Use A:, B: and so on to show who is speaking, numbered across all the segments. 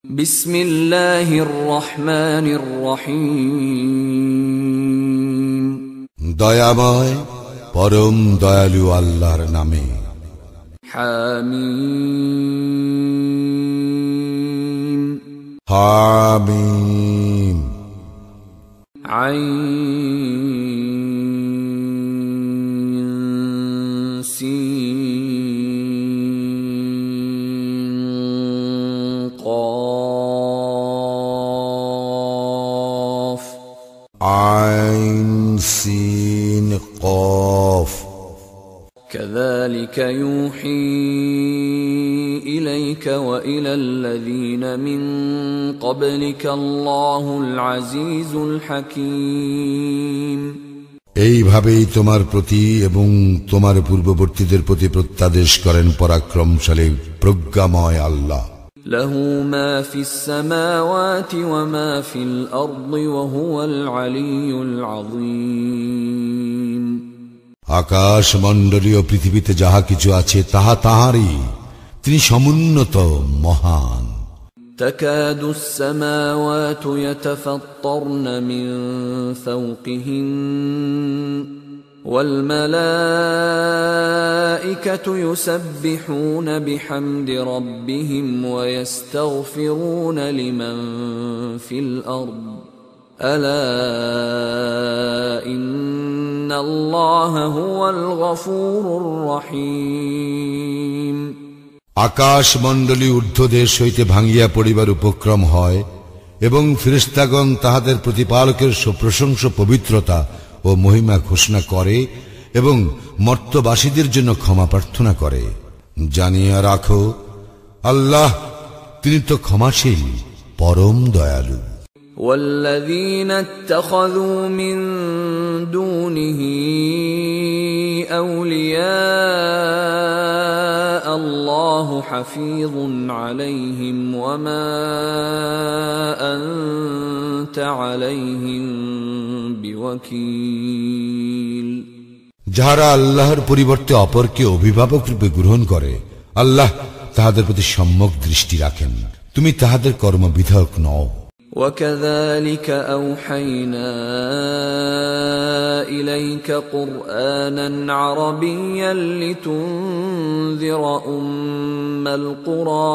A: বিসমিল্লাহির রহমানির রহিম।
B: দয়াময় পরম দয়ালু আল্লাহর নামে।
A: হামিম
B: হামিম।
A: আইন সিন কফ।
B: আইন সিন কফ।
A: كذلك يوحي إليك وإلى الذين من قبلك الله العزيز الحكيم।
B: এইভাবেই তোমার প্রতি এবং তোমার পূর্ববর্তীদের প্রতি প্রত্যাদেশ করেন পরাক্রমশালী প্রজ্ঞাময় আল্লাহ।
A: له ما في السماوات وما في الأرض وهو العلي العظيم।
B: আকাশ মণ্ডলীয় পৃথিবীতে যাহা কিছু আছে তাহা তাহারই, তিনি সমুন্নত মহান।
A: تكاد السماوات يتفطرن من فوقهن والملائكة يسبحون بحمد ربهم ويستغفرون لمن في الأرض ألا إن الله هو الغفور الرحيم।
B: আকাশ মণ্ডলী ঊর্ধ্বদেশ হইতে ভাঙিয়া পড়িবার উপক্রম হয় এবং ফেরেশতাগণ তাহাদের প্রতিপালকের প্রশংস পবিত্রতা ও মহিমা ঘোষণা করে এবং মর্ত্যবাসীদের জন্য ক্ষমা প্রার্থনা করে। জানিয়া রাখো, আল্লাহ তিনি তো ক্ষমাশীল, পরম দয়ালু।
A: والذين اتخذوا من دونه أولياء الله حفيظ عليهم وما أنت عليهم بوكيل।
B: যাহারা আল্লাহর পরিবর্তে অপরকে অভিভাবক রূপে গ্রহণ করে, আল্লাহ তাহাদের প্রতি সম্যক দৃষ্টি রাখেন, তুমি তাহাদের কর্মবিধায়ক নও।
A: وكذلك أوحينا إليك قرآنا عربيا لتنذر أم القرى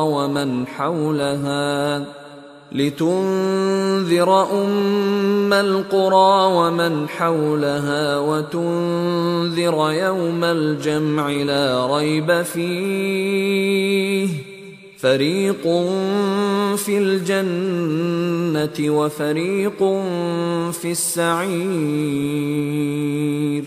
A: ومن حولها وتنذر يوم الجمع لا ريب فيه فريق في الجنة وفريق في السعير।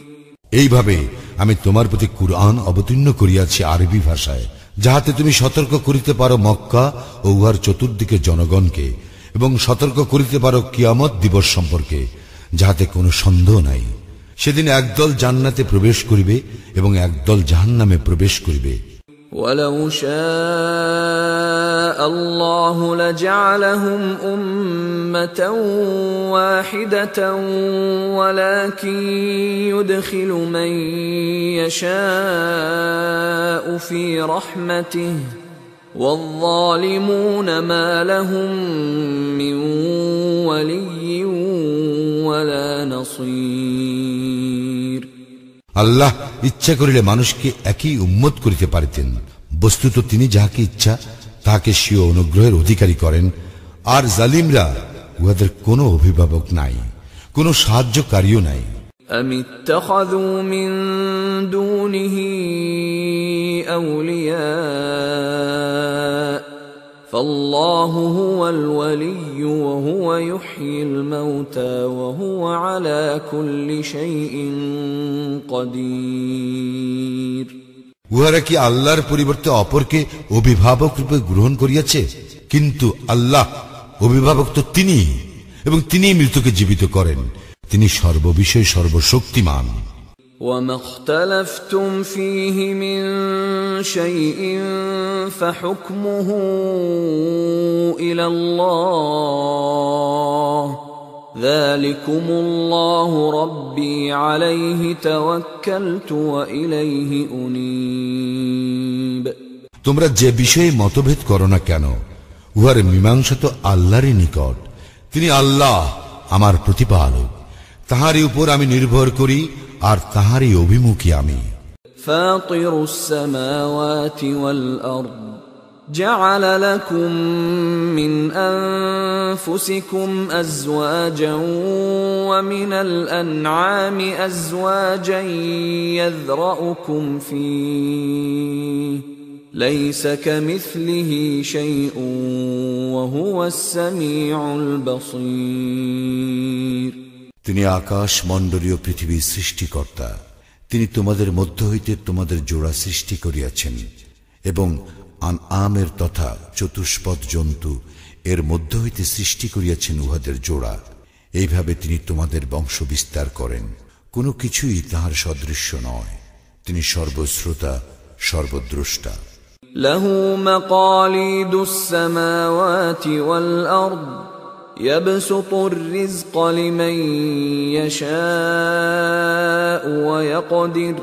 B: এইভাবে আমি তোমার প্রতি কুরআন অবতীর্ণ করিয়াছি আরবি ভাষায়, যাহাতে তুমি সতর্ক করিতে পারো মক্কা ও উহার চতুর্দিকে জনগণকে, এবং সতর্ক করিতে পারো কিয়ামত দিবস সম্পর্কে, যাহাতে কোনো সন্দেহ নাই। সেদিন একদল জান্নাতে প্রবেশ করিবে এবং একদল জাহান্নামে প্রবেশ করিবে।
A: ولو شاء الله لجعلهم أمة واحدة ولكن يدخل من يشاء في رحمته والظالمون ما لهم من ولي ولا نصير।
B: আল্লাহ ইচ্ছা করিলে মানুষকে একই উম্মত করিতে পারিতেন, বস্তুত তিনি যাহাকে ইচ্ছা তাহাকে স্বীয় অনুগ্রহের অধিকারী করেন, আর জালিমরা উহাদের কোনো অভিভাবক নাই, কোনো সাহায্যকারীও নাই।
A: أم اتخذوا من دونه أولياء فالله هو الولي وهو يحيي الموتى وهو على كل شيء قدير।
B: উহারা কি আল্লাহর পরিবর্তে অপরকে অভিভাবক রূপে গ্রহণ করিয়াছে? কিন্তু আল্লাহ অভিভাবক তো তিনি, এবং তিনি মৃতকে জীবিত করেন, তিনি সর্ববিষয়ে সর্বশক্তিমান।
A: وما اختلفتم فيه من شيء فحكمه إلى الله ذلكم الله ربي عليه توكلت وإليه أنيب।
B: তোমরা যে বিষয়ে মতভেদ করো না কেন, উহার মীমাংসা তো আল্লাহরই নিকট। তিনি আল্লাহ আমার প্রতিপালক, তাহারই উপর আমি নির্ভর করি আর তাহারই অভিমুখী আমি।
A: ফাতিরুস সামাওয়াতি ওয়াল আরদ جعل لكم من أنفسكم أزواجا ومن الأنعام أزواجا يذرأكم فيه ليس كمثله شيء وهو السميع البصير।
B: তিনি আকাশ মণ্ডলীয় পৃথিবীর সৃষ্টিকর্তা। তিনি তোমাদের মধ্য হইতে তোমাদের জোড়া সৃষ্টি করিয়াছেন এবং আনআমের তথা চতুষ্পদ জন্তু এর মধ্য হইতে সৃষ্টি করিয়াছেন উহাদের জোড়া। এইভাবে তিনি তোমাদের বংশ বিস্তার করেন। কোনো কিছুই তাহার সদৃশ্য নয়। তিনি সর্বশ্রোতা, সর্বদ্রষ্টা।
A: লাহু মাকালিদুস সামাওয়াতি ওয়াল আরদ ইয়াবসুতুর রিজকা লিমান ইয়াশাউ ওয়া ইয়াকদির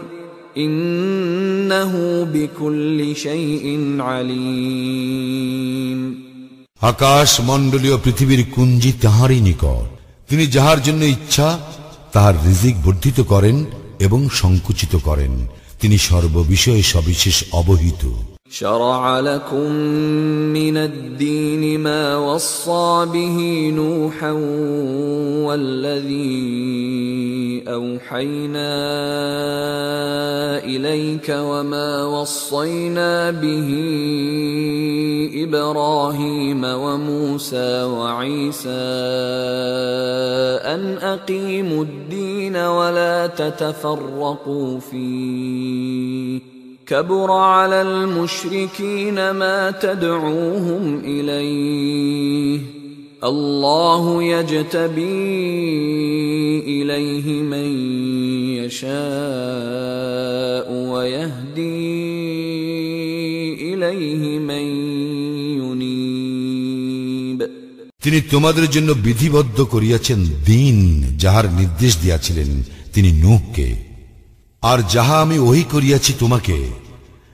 A: ইন্নাহু বিকুল্লি শাইইন আলীম।
B: আকাশ মণ্ডলীয় পৃথিবীর কুঞ্জি তাহারই নিকট। তিনি যাহার জন্য ইচ্ছা তাহার রিজিক বর্ধিত করেন এবং সংকুচিত করেন। তিনি সর্ববিষয়ে সবিশেষ অবহিত।
A: شرع لكم من الدين ما وصى به نوحا والذي أوحينا إليك وما وصينا به إبراهيم وموسى وعيسى أن أقيموا الدين ولا تتفرقوا فيه كبر على المشركين ما تدعوهم إليه الله يجتبي إليه من يشاء ويهدي إليه من ينيب।
B: তিনি তোমাদের জন্য বিধিবদ্ধ করিয়াছেন দিন, যাহার নির্দেশ দিয়াছিলেন তিনি নূহকে, আর যাহা আমি ওহী করিয়াছি তোমাকে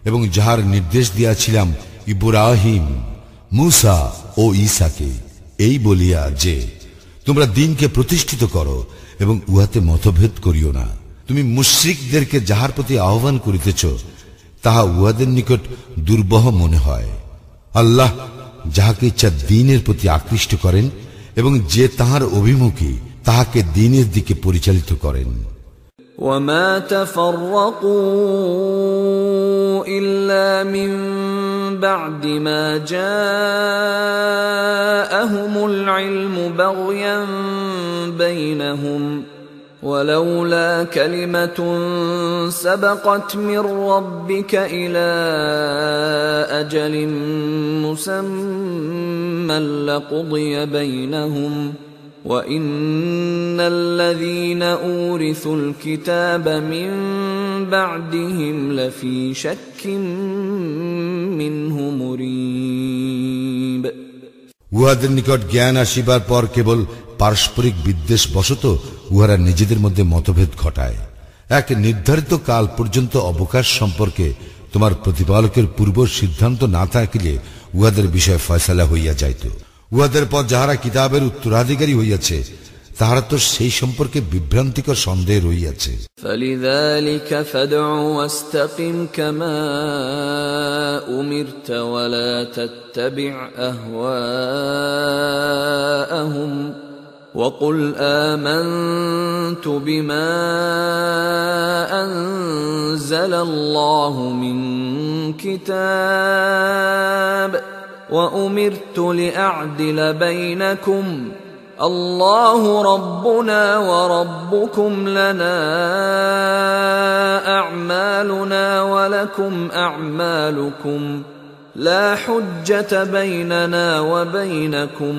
B: এবং যাহার নির্দেশ দিয়াছিলাম ইব্রাহিম, মূসা ও ঈসাকে, এই বলিয়া যে তোমরা দ্বীনকে প্রতিষ্ঠিত করো এবং উহাতে মতভেদ করিও না। তুমি মুশরিকদেরকে যাহার প্রতি আহ্বান করিতেছ তাহা উহাদের নিকট দুর্বহ মনে হয়। আল্লাহ যাহাকে ইচ্ছা দ্বীনের প্রতি আকৃষ্ট করেন এবং যে তাহার অভিমুখী তাহাকে দ্বীনের দিকে পরিচালিত করেন।
A: وما تفرقوا إلا من بعد ما جاءهم العلم بغيا بينهم ولولا كلمة سبقت من ربك إلى أجل مسمى لقضي بينهم وَإِنَّ الَّذِينَ أُورِثُوا الْكِتَابَ مِنْ بَعْدِهِمْ لَفِي شَكٍّ مِّنْهُ مُرِيبٍ।
B: উহাদের নিকট জ্ঞান আসিবার পর কেবল পারস্পরিক বিদ্বেষ বশত উহারা নিজেদের মধ্যে মতভেদ ঘটায়। এক নির্ধারিত কাল পর্যন্ত অবকাশ সম্পর্কে তোমার প্রতিপালকের পূর্ব সিদ্ধান্ত না থাকিলে উহাদের বিষয়ে ফয়সালা হইয়া যাইত। উহাদের পর যাহারা কিতাবের উত্তরাধিকারী হইয়াছে তাহারা তো সেই সম্পর্কে বিভ্রান্তিকর সন্দেহ রইয়াছে।
A: فَلِذَلِكَ فَادْعُ وَاسْتَقِمْ كَمَا أُمِرْتَ وَلَا تَتَّبِعْ أَهْوَاءَهُمْ وَقُلْ آمَنْتُ بِمَا أَنزَلَ اللَّهُ مِنْ كِتَابٍ وَأُمِرْتُ لِأَعْدِلَ بَيْنَكُمْ اللَّهُ رَبُّنَا وَرَبُّكُمْ لَنَا أَعْمَالُنَا وَلَكُمْ أَعْمَالُكُمْ لَا حُجَّةَ بَيْنَنَا وَبَيْنَكُمْ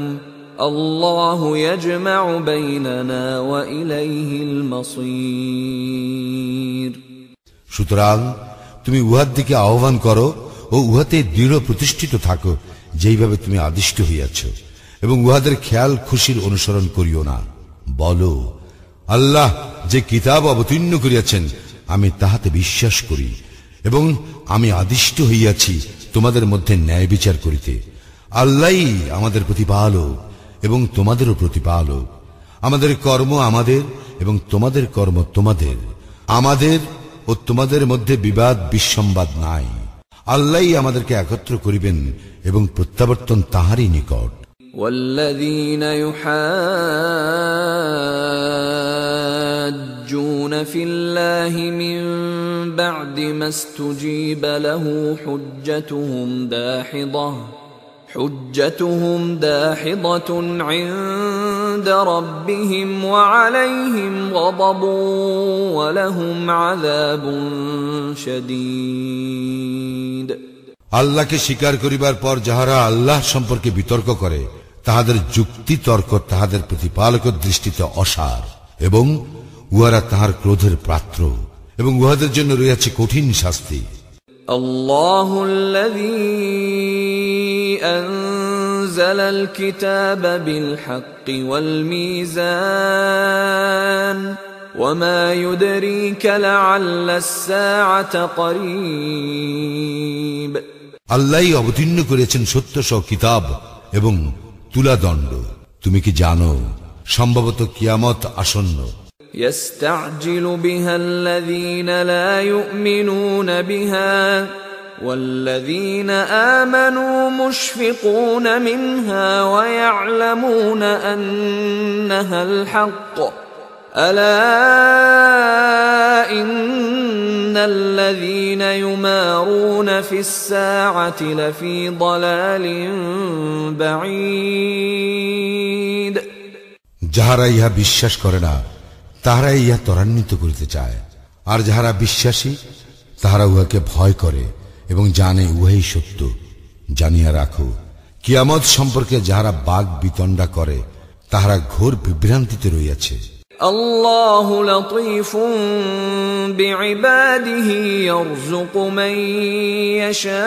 A: اللَّهُ يَجْمَعُ بَيْنَنَا وَإِلَيْهِ الْمَصِيرُ।
B: সুতরাং তুমি উহার দিকে আহ্বান করো ও উহাতে দৃঢ় প্রতিষ্ঠিত থাকো যেইভাবে তুমি আদিষ্ট হইয়াছ, এবং উহাদের খেয়াল খুশির অনুসরণ করিও না। বলো, আল্লাহ যে কিতাব অবতীর্ণ করিয়াছেন আমি তাহাতে বিশ্বাস করি এবং আমি আদিষ্ট হইয়াছি তোমাদের মধ্যে ন্যায় বিচার করিতে। আল্লাহই আমাদের প্রতিপালক এবং তোমাদেরও প্রতিপালক। আমাদের কর্ম আমাদের এবং তোমাদের কর্ম তোমাদের। আমাদের ও তোমাদের মধ্যে বিবাদ বিসম্বাদ নাই। আল্লাহই আমাদেরকে একত্র করিবেন এবং প্রত্যাবর্তন তাহারই নিকট।
A: والذين يحاجون في الله من بعد ما استجيب له حجتهم داحضة عند ربهم وعليهم غضب ولهم عذاب شديد।
B: আল্লাহকে স্বীকার করিবার পর যাহারা আল্লাহ সম্পর্কে বিতর্ক করে তাহাদের যুক্তি তর্ক তাহাদের প্রতিপালকের দৃষ্টিতে অসার এবং উহারা তাহার ক্রোধের পাত্র এবং উহাদের জন্য রয়েছে কঠিন শাস্তি।
A: আল্লাহুল্লাযী আনজালাল কিতাবা বিল হাক্কি ওয়াল মিজান ওয়ামা ইউদরিকা লাআল্লাস সাআতা করিব।
B: আল্লাহই অবতীর্ণ করেছেন সত্য সহ কিতাব এবং তুলাদণ্ড। তুমি কি জানো সম্ভবত কিয়ামত আসন্ন।
A: يستعجل بها الذين لا يؤمنون بها والذين آمنوا مشفقون منها ويعلمون أنها الحق ألا إن الذين يمارون في الساعة لفي ضلال بعيد।
B: যাহারা ইহা বিশ্বাস করে না তাহারা ইহা ত্বরান্বিত করিতে চায়, আর যাহারা বিশ্বাসী তাহারা উহাকে ভয় করে এবং জানে উহাই সত্য। জানিয়া রাখো কিয়ামত সম্পর্কে যাহারা বাগ বিতণ্ডা করে তাহারা ঘোর বিভ্রান্তিতে রইয়াছে।
A: আল্লাহু লতীফুন বিইবাদিহি ইয়ারযুকু মান ইয়াশা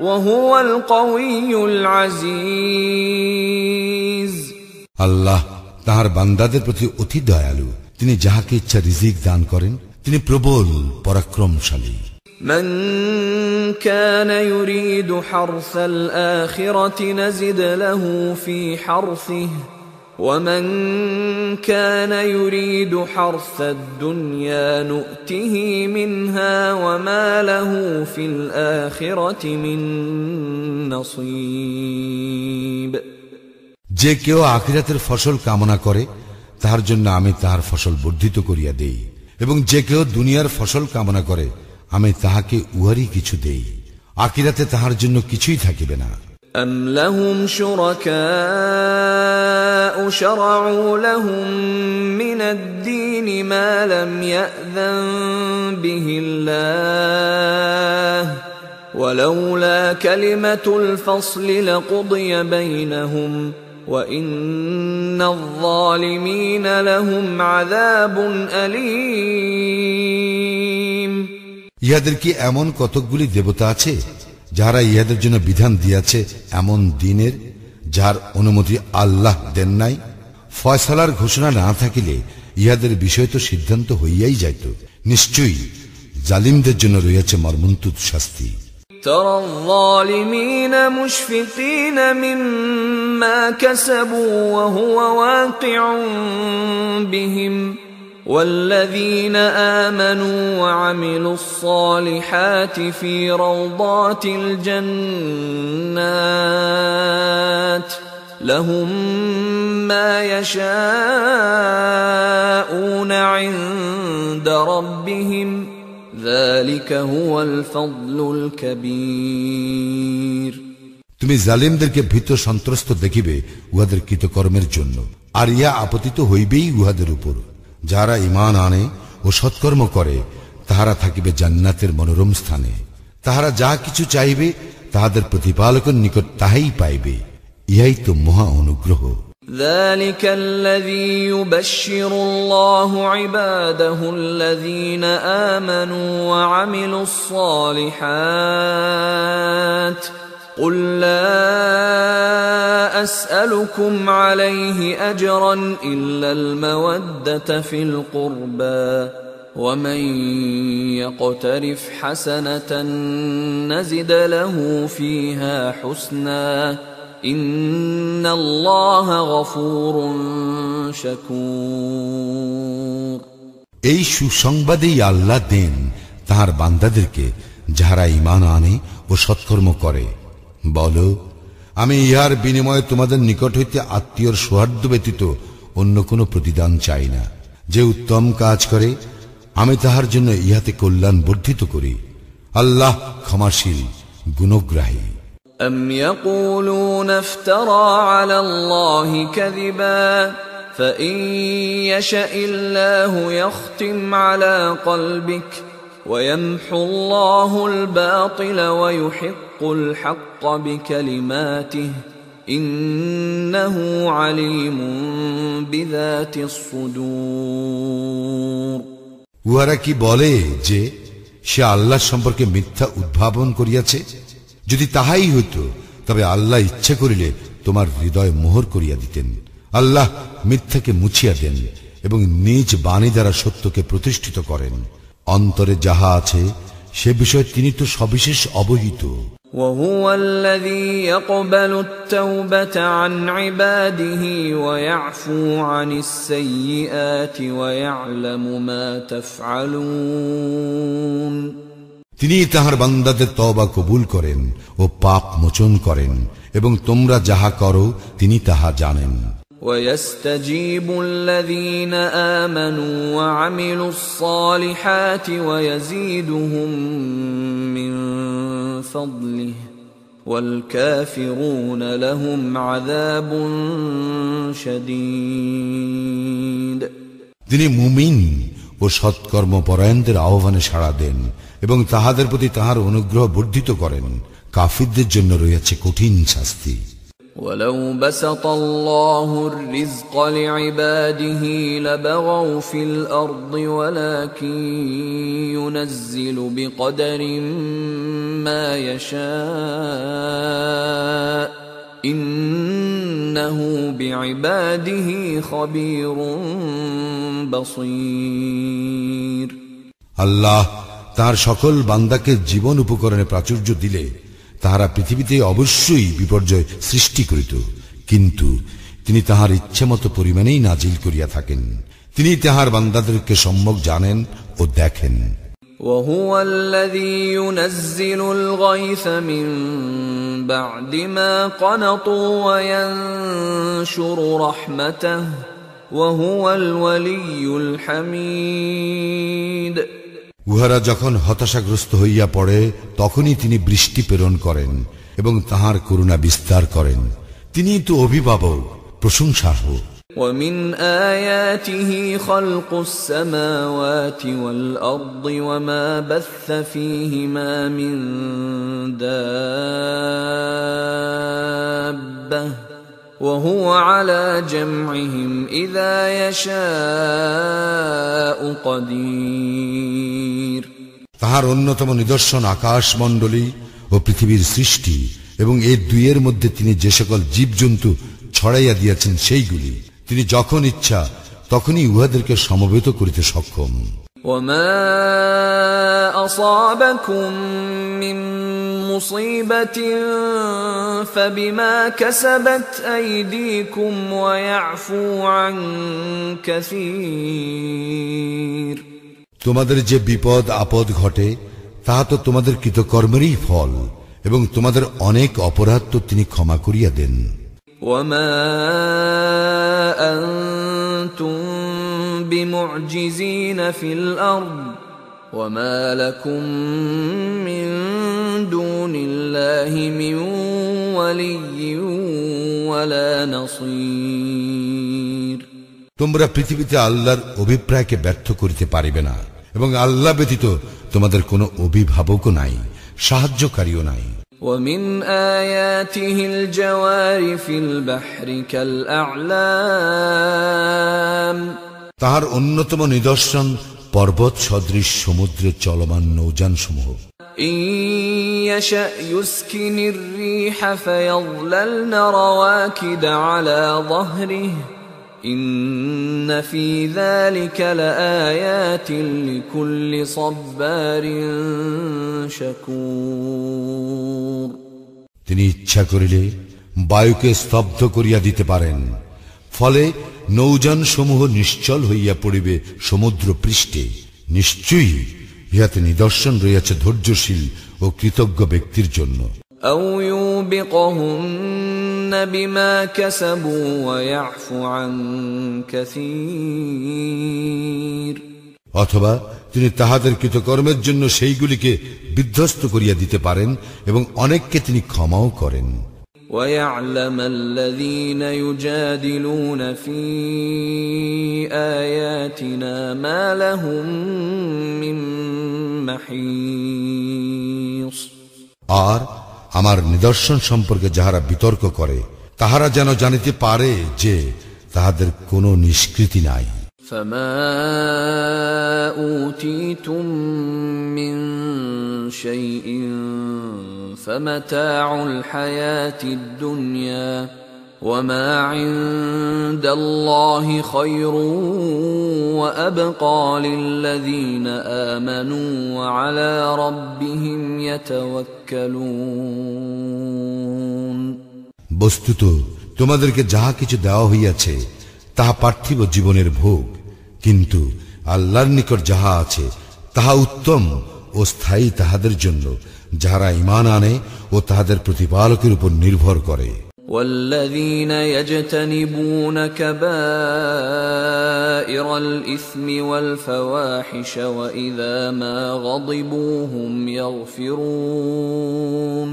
A: ওয়া হুয়াল কাউইয়ুল আজিজ।
B: আল্লাহ তাহার বান্দাদের প্রতি অতি দয়ালু। তিনি যাহাকে ইচ্ছা রিজিক দান করেন। তিনি প্রবল পরাক্রমশালী।
A: মান কানা ইউরিদু হারসাল আখিরাতি নাজিদ লাহু ফি হারসিহি ওয়া মান কানা ইউরিদু হারসাদ দুনিয়া নু'তিহি মিনহা ওয়া মা লাহু ফিল আখিরাতি মিন নসীব।
B: যে কেউ আখিরাতের ফসল কামনা করে তাহার জন্য আমি তাহার ফসল বর্ধিত করিয়া দেই, এবং যে কেউ দুনিয়ার ফসল কামনা করে আমি তাহাকে উহারই কিছু দেই। আখিরাতে তাহার জন্য কিছুই থাকিবে না।
A: أم لهم شركاء شرعوا لهم من الدين ما لم يأذن به الله ولولا كلمة الفصل لقضي بينهم وإن الظالمين لهم عذاب أليم।
B: ইহাদের কি এমন কতকগুলি দেবতা আছে যাহারা ইহাদের জন্য বিধান দিয়াছে এমন দিনের যার অনুমতি আল্লাহ দেন নাই? ফয়সালার ঘোষণা না থাকিলে ইহাদের বিষয় তো সিদ্ধান্ত হইয়াই যাইত। নিশ্চয়ই জালিমদের জন্য রয়েছে মর্মন্তুদ শাস্তি।
A: ترى الظالمين مشفقين مما كسبوا وهو واقع بهم والذين آمنوا وعملوا الصالحات في روضات الجنات لهم ما يشاءون عند ربهم ذلك هو الفضل الكبير।
B: তুমি জালিমদেরকে ভীত সন্ত্রস্ত দেখিবে উহাদের কৃতকর্মের জন্য, আর ইহা আপতিত হইবেই উহাদের উপর। যারা ঈমান আনে ও সৎকর্ম করে তাহারা থাকিবে জান্নাতের মনোরম স্থানে। তাহারা যা কিছু চাইবে তাহাদের প্রতিপালকের নিকট তাহাই পাইবে। ইহাই তো মহা অনুগ্রহ।
A: ذلك الذي يبشر الله عباده الذين آمنوا وعملوا الصالحات قل لا أسألكم عليه أجرا إلا المودة في القربى ومن يقترف حسنة نزد له فيها حسنا إن الله غفور شكور
B: এই সুসংবাদেই আল্লাহ দেন তাহার বান্দাদেরকে যাহারা ঈমান আনে ও সৎকর্ম করে। বলো, আমি ইহার বিনিময়ে তোমাদের নিকট হইতে আত্মীয়র সৌহার্দ্য ব্যতীত অন্য কোনো প্রতিদান চাই না। যে উত্তম কাজ করে আমি তাহার জন্য ইহাতে কল্যাণ বর্ধিত করি। আল্লাহ ক্ষমাশীল, গুণগ্রাহী।
A: أم يقولون افترى على الله كذبا فإن يشأ الله يختم على قلبك ويمحو الله الباطل ويحق الحق بكلماته إنه عليم بذات الصدور
B: উহারা কি বলে যে সে আল্লাহ সম্পর্কে মিথ্যা উদ্ভাবন করিয়াছে? যদি তাহাই হইত তবে আল্লাহ ইচ্ছা করিলে তোমার হৃদয় মোহর করিয়া দিতেন। আল্লাহ মিথ্যাকে মুছিয়া দেন এবং নিজ বাণী দ্বারা সত্যকে প্রতিষ্ঠিত করেন। অন্তরে যাহা আছে সে বিষয়ে তিনি তো সবিশেষ অবহিত।
A: وهو الذي يقبل التوبة عن عباده ويعفو عن السيئات ويعلم ما تفعلون
B: তিনি তাহার বান্দাদের তওবা কবুল করেন ও পাপ মোচন করেন এবং তোমরা যাহা করো তিনি তাহা জানেন।
A: ويستجيب الذين آمنوا وعملوا الصالحات ويزيدهم من فضله والكافرون لهم عذاب شديد
B: তিনি মুমিন ও সৎকর্মপরায়ণদের আহ্বানে সাড়া দেন এবং তাহাদের প্রতি তাহার অনুগ্রহ বর্ধিত করেন। কাফিরদের জন্য রয়েছে কঠিন শাস্তি।
A: ولو بسط الله الرزق لعباده لبغوا في الأرض ولكن ينزل بقدر ما يشاء إنه بعباده خبير بصير
B: আল্লাহ তাহার সকল বান্দাকে জীবন উপকরণে প্রাচুর্য দিলে তাহারা পৃথিবীতে অবশ্যই বিপর্যয় সৃষ্টি করিত, কিন্তু তিনি তাহার ইচ্ছামতো পরিমাণেই নাজিল করিয়া থাকেন। তিনি তাহার বান্দাদেরকে সম্যক জানেন ও দেখেন।
A: وهو الذي ينزل الغيث من بعد ما قنطوا وينشر رحمته وهو الولي الحميد
B: উহারা যখন হতাশাগ্রস্ত হইয়া পড়ে তখনই তিনি বৃষ্টি প্রেরণ করেন এবং তাহার করুণা বিস্তার করেন। তিনি তো অভিভাবক, প্রশংসার্হ।
A: ومن آياته خلق السماوات والأرض وما بث فيهما من دابة وهو على جمعهم إذا يشاء قدير
B: তাহার অন্যতম নিদর্শন আকাশমণ্ডলী ও পৃথিবীর সৃষ্টি এবং এই দুইয়ের মধ্যে তিনি যে সকল জীবজন্তু ছড়াইয়া দিয়েছেন সেইগুলি তিনি যখন ইচ্ছা তখনই উহাদেরকে সমবেত করিতে সক্ষম।
A: وما أصابكم من مصيبة فبما كسبت أيديكم ويعفو عن كثير
B: তোমাদের যে বিপদ আপদ ঘটে তাহা তো তোমাদের কৃতকর্মেরই ফল এবং তোমাদের অনেক অপরাধ তো তিনি ক্ষমা করিয়া দেন।
A: وما أنتم بمعجزين في الأرض وما لكم من دون الله من ولي ولا نصير
B: তোমরা পৃথিবীতে আল্লাহর অভিপ্রায়কে ব্যর্থ করিতে পারিবে না এবং আল্লাহ ব্যতীত তোমাদের কোনো অভিভাবকও নাই, সাহায্যকারীও নাই।
A: ومن آياته الجوار في البحر كالأعلام
B: তাহার অন্যতম নিদর্শন পর্বত সদৃশ সমুদ্রে চলমান নৌযান সমূহ।
A: إن يشأ يسكن الريح فيظللن رواكد على ظهره إن في ذلك لآيات لكل صبار شكور
B: তিনি ইচ্ছা করিলে বায়ুকে স্তব্ধ করিয়া দিতে পারেন, ফলে নৌযান সমূহ নিশ্চল হইয়া পড়িবে সমুদ্র পৃষ্ঠে। নিশ্চয়ই ইহাতে নিদর্শন রইয়াছে ধৈর্যশীল ও কৃতজ্ঞ ব্যক্তির জন্য।
A: أو يوبقهن بما كسبوا ويعفو عن كثير
B: অথবা তিনি তাহাদের কৃতকর্মের জন্য সেইগুলিকে বিধ্বস্ত করিয়া দিতে পারেন এবং অনেককে তিনি ক্ষমাও করেন।
A: ويعلم الذين يجادلون في آياتنا ما لهم من محيص
B: আর আমার নিদর্শন সম্পর্কে যাহারা বিতর্ক করে তাহারা যেন জানিতে পারে যে তাহাদের কোনো নিষ্কৃতি নাই।
A: فما أوتيتم من شيء فمتاع الحياة الدنيا وما عند الله خير وأبقى للذين آمنوا وعلى ربهم يتوكلون
B: বস্তুত তোমাদেরকে যাহা কিছু দেওয়া হইয়াছে তাহা পার্থিব জীবনের ভোগ, কিন্তু আল্লাহর নিকট যাহা আছে তাহা উত্তম ও স্থায়ী তাহাদের জন্য যাহারা ঈমান আনে ও তাহাদের প্রতিপালকের উপর নির্ভর করে।
A: والذين يجتنبون كبائر الإثم والفواحش وإذا ما غضبوا هم يغفرون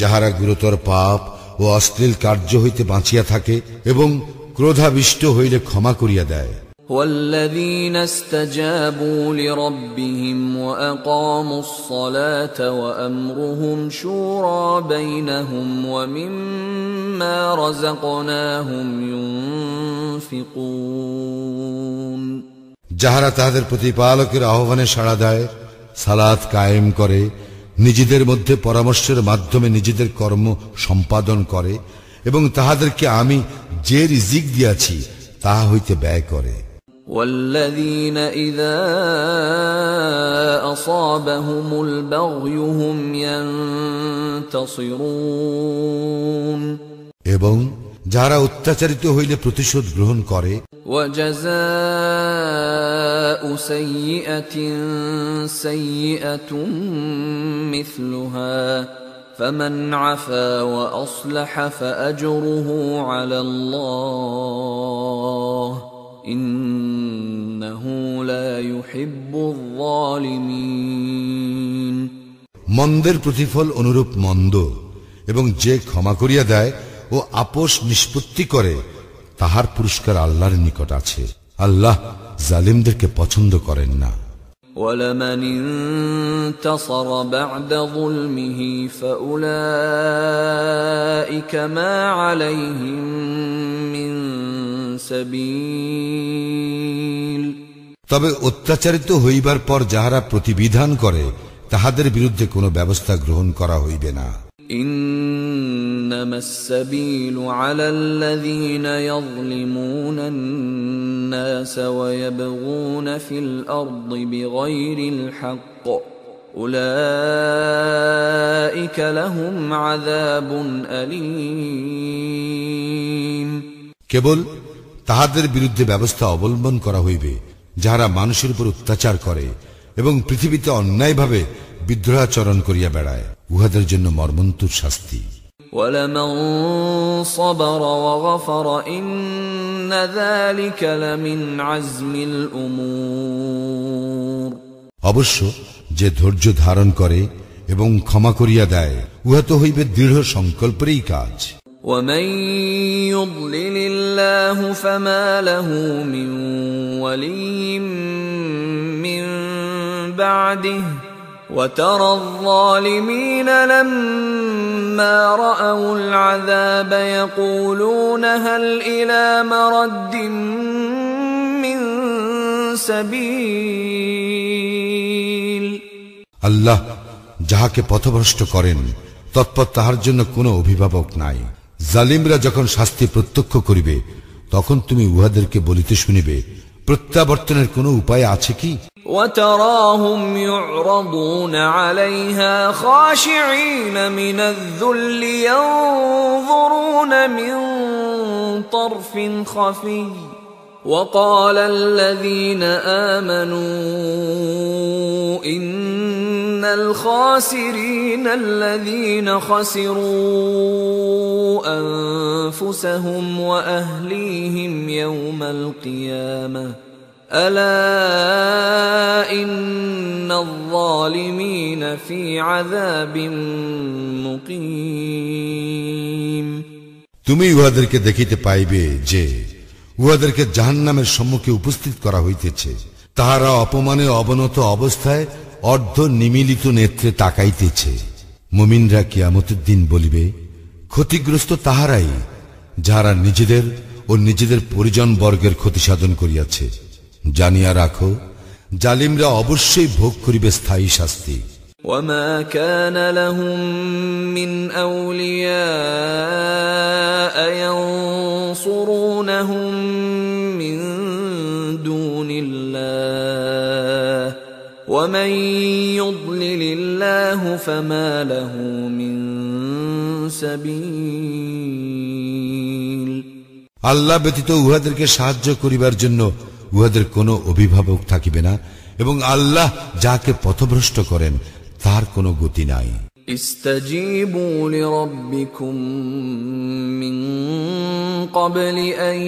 B: যাহারা গুরুতর পাপ ও অশ্লীল কার্য হইতে বাঁচিয়া থাকে এবং ক্রোধাবিষ্ট হইলে ক্ষমা করিয়া দেয়।
A: والذين استجابوا لربهم وأقاموا الصلاة وأمرهم شورى بينهم ومما رزقناهم ينفقون
B: যাহারা তাহাদের প্রতিপালকের আহ্বানে সাড়া দেয়, সালাত কায়েম করে, নিজেদের মধ্যে পরামর্শের মাধ্যমে নিজেদের কর্ম সম্পাদন করে এবং তাহাদেরকে আমি যে রিজিক দিয়াছি তাহা হইতে ব্যয় করে।
A: والذين إذا أصابهم البغي هم ينتصرون
B: এবং যারা অত্যাচারিত হইলে প্রতিশোধ গ্রহণ করে।
A: وجزاء سيئة سيئة مثلها فمن عفا وأصلح فأجره على الله إنه لا يحب الظالمين
B: মন্দের প্রতিফল অনুরূপ মন্দ, এবং যে ক্ষমা করিয়া দেয় ও আপোষ নিষ্পত্তি করে তাহার পুরস্কার আল্লাহর নিকট আছে। আল্লাহ জালিমদেরকে পছন্দ করেন না।
A: ولمن انتصر بعد ظلمه فأولئك ما عليهم من سبيل
B: তবে অত্যাচারিত হইবার পর যাহারা প্রতিবিধান করে তাহাদের বিরুদ্ধে কোনো ব্যবস্থা গ্রহণ করা হইবে না।
A: إنما السبيل على الذين يظلمون الناس ويبغون في الأرض بغير الحق أولئك لهم عذاب أليم
B: কেবল তাহাদের বিরুদ্ধে ব্যবস্থা অবলম্বন করা হইবে যাহারা মানুষের উপর অত্যাচার করে এবং পৃথিবীতে অন্যায়ভাবে বিদ্রোহাচরণ করিয়া বেড়ায়, উহাদের জন্য মর্মন্তুর শাস্তি।
A: ولمن صبر وغفر إن ذلك لمن عزم الأمور
B: অবশ্য যে ধৈর্য ধারণ করে এবং ক্ষমা করিয়া দেয় উহা তো হইবে দৃঢ় সংকল্পেরই কাজ।
A: ومن يضلل الله فما له من ولي من بعده وترى الظالمين لما رأوا العذاب يقولون هل إلى مرد من سبيل
B: আল্লাহ যাহাকে পথভ্রষ্ট করেন তৎপর তাহার জন্য কোনো অভিভাবক নাই। জালিমরা যখন শাস্তি প্রত্যক্ষ করিবে তখন তুমি উহাদেরকে বলিতে শুনিবে, প্রত্যাবর্তনের কোনো উপায় আছে কি?
A: وتراهم يعرضون عليها خاشعين من الذل ينظرون من طرف خفي وقال الذين آمنوا إن الخاسرين الذين خسروا أنفسهم وأهليهم يوم القيامة ألا إن الظالمين في عذاب مقيم
B: তুমি উহাদেরকে দেখিতে পাইবে যে উহাদেরকে জাহান্নামের সম্মুখে উপস্থিত করা হইতেছে। তাহারা অপমানে অবনত অবস্থায় অর্ধ নিমিলিত নেত্রে তাকাইতেছে। মুমিনরা কিয়ামতের দিন বলিবে, ক্ষতিগ্রস্ত তাহারাই যাহারা নিজেদের ও নিজেদের পরিজন বর্গের ক্ষতি সাধন করিয়াছে। জানিয়া রাখো, জালিমরা অবশ্যই ভোগ করিবে স্থায়ী শাস্তি।
A: وما كان لهم من أولياء ينصرونهم من دون الله ومن يضلل الله فما له من سبيل
B: আল্লাহ ব্যতীত উহাদেরকে সাহায্য করিবার জন্য উহাদের কোনো অভিভাবক থাকিবে না, এবং আল্লাহ যাকে পথভ্রষ্ট করেন তার কোনো গতি নাই।
A: استجيبوا لربكم من قبل أن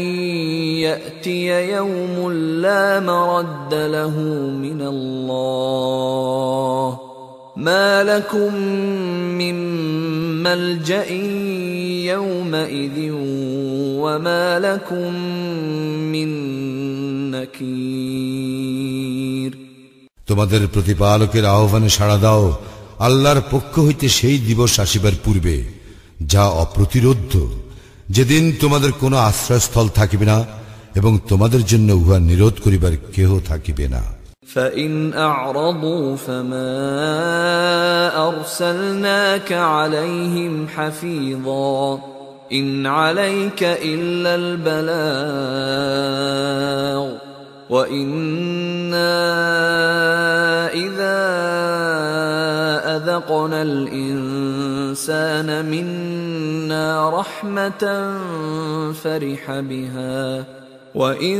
A: يأتي يوم لا مرد له من الله ما لكم من ملجأ يومئذ وما لكم من نكير
B: তোমাদের প্রতিপালকের আহ্বানে সাড়া দাও আল্লাহর পক্ষ হইতে সেই দিবস আসিবার পূর্বে যা অপ্রতিরোধ্য, যেদিন তোমাদের কোনো আশ্রয়স্থল থাকিবে না এবং তোমাদের জন্য উহা নিরোধ করিবার কেহ থাকিবে না।
A: فإن أعرضوا فما أرسلناك عليهم حفيظا إن عليك إلا البلاغ وإنا إذا أذقنا الإنسان منا رحمة فرح بها وإن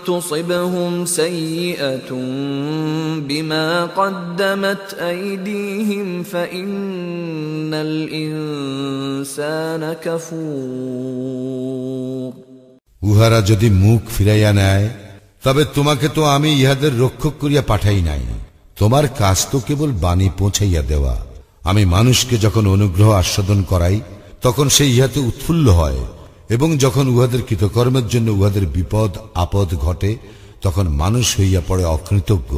A: تصبهم سيئة بما قدمت أيديهم فإن الإنسان كفور
B: উহারা যদি মুখ ফিরাইয়া নেয়, তবে তোমাকে তো আমি ইহাদের রক্ষক করিয়া পাঠাই নাই। তোমার কাজ তো কেবল বাণী পৌঁছাইয়া দেওয়া। আমি মানুষকে যখন অনুগ্রহ আস্বাদন করাই, তখন সে ইহাতে উৎফুল্ল হয়, এবং যখন উহাদের কৃতকর্মের জন্য উহাদের বিপদ আপদ ঘটে, তখন মানুষ হইয়া পড়ে অকৃতজ্ঞ।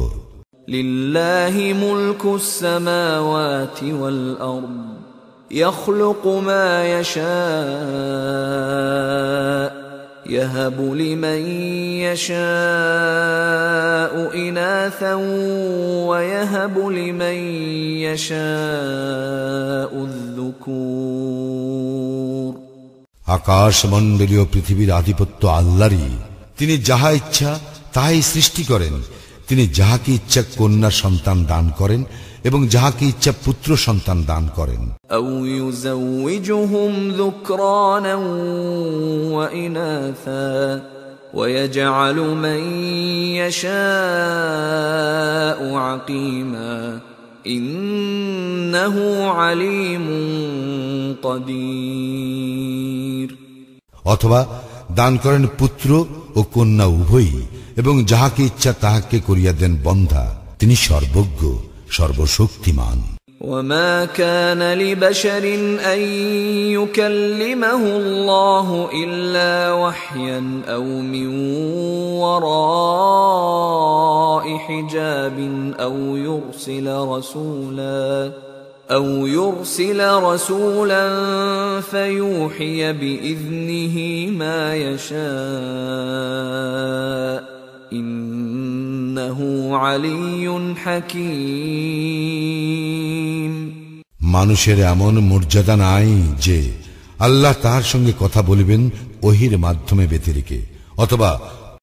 A: লিল্লাহি মুলকুস সামাওয়াতি ওয়াল আরদ ইয়াখলুকু মা ইয়াশা يهب لمن يشاء إناثا ويهب لمن يشاء الذكور
B: আকাশ মণ্ডলীয় পৃথিবীর আধিপত্য আল্লাহরই। তিনি যাহা ইচ্ছা তাহাই সৃষ্টি করেন। তিনি যাহাকে ইচ্ছা কন্যা সন্তান দান করেন এবং যাহাকে ইচ্ছা পুত্র সন্তান দান করেন।
A: আও ইউযাউযুহুম যুকরানান ওয়া ইনাসা ওয়া ইয়াজআলু মান ইয়াশাউ আকীমা ইন্নাহু আলীমুন কাদির।
B: অথবা দান করেন পুত্র ও কন্যা উভয়ই, এবং যাহাকে ইচ্ছা তাহাকে করিয়া দেন বন্ধা। তিনি সর্বজ্ঞ সর্বশক্তিমান।
A: وما كان لبشر أن يكلمه الله إلا وحيا أو من وراء حجاب أو يرسل رسولا فيوحي بإذنه ما يشاء إنه علي حكيم।
B: মানুষের এমন মর্যাদা নাই যে আল্লাহ তাহার সঙ্গে কথা বলিবেন ওহির মাধ্যমে ব্যতিরেকে, অথবা